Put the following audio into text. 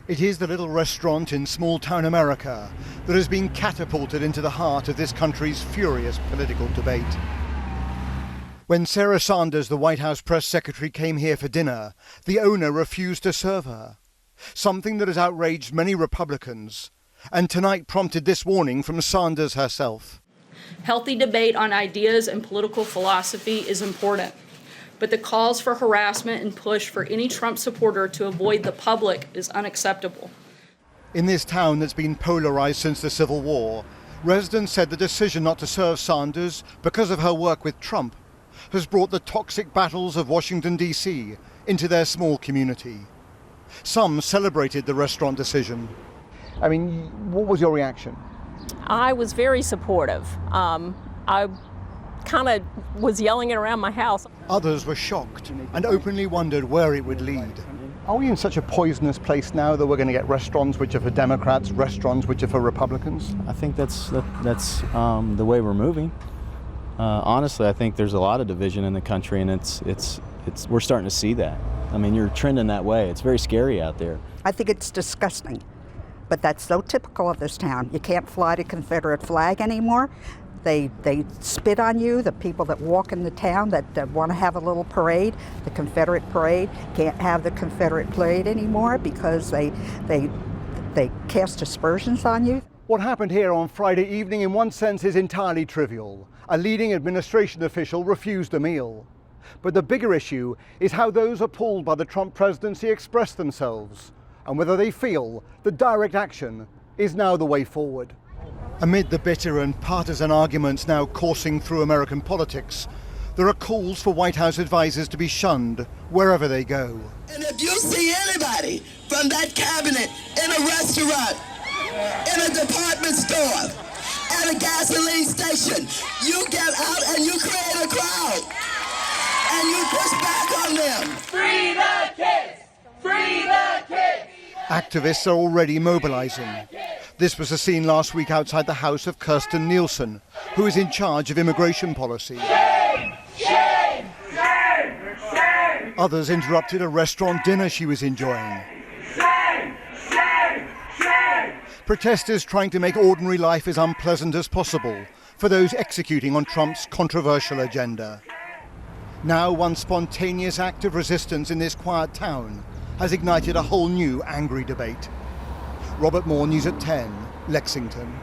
It is the little restaurant in small-town America that has been catapulted into the heart of this country's furious political debate. When Sarah Sanders, the White House press secretary, came here for dinner, the owner refused to serve her, something that has outraged many Republicans, and tonight prompted this warning from Sanders herself. Healthy debate on ideas and political philosophy is important, but the calls for harassment and push for any Trump supporter to avoid the public is unacceptable. In this town that's been polarized since the Civil War, residents said the decision not to serve Sanders because of her work with Trump has brought the toxic battles of Washington, D.C. into their small community. Some celebrated the restaurant decision. I mean, what was your reaction? I was very supportive. I kind of was yelling it around my house. Others were shocked and openly wondered where it would lead. Are we in such a poisonous place now that we're going to get restaurants which are for Democrats, restaurants which are for Republicans? I think that's the way we're moving. Honestly, I think there's a lot of division in the country, and we're starting to see that. I mean, you're trending that way. It's very scary out there. I think it's disgusting, but that's so typical of this town. You can't fly the Confederate flag anymore. They spit on you. The people that walk in the town that want to have a little parade, the Confederate parade, can't have the Confederate parade anymore because they cast aspersions on you. What happened here on Friday evening in one sense is entirely trivial. A leading administration official refused a meal. But the bigger issue is how those appalled by the Trump presidency express themselves, and whether they feel that direct action is now the way forward. Amid the bitter and partisan arguments now coursing through American politics, there are calls for White House advisors to be shunned wherever they go. And if you see anybody from that cabinet in a restaurant, in a department store, at a gasoline station, you get out and you create a crowd. And you push back on them. Free the kids! Free the kids! Activists are already mobilizing. This was a scene last week outside the house of Kirstjen Nielsen, who is in charge of immigration policy. Shame! Shame! Shame! Shame! Others interrupted a restaurant dinner she was enjoying. Shame! Shame! Shame! Protesters trying to make ordinary life as unpleasant as possible for those executing on Trump's controversial agenda. Now, one spontaneous act of resistance in this quiet town has ignited a whole new angry debate. Robert Moore, News at 10, Lexington.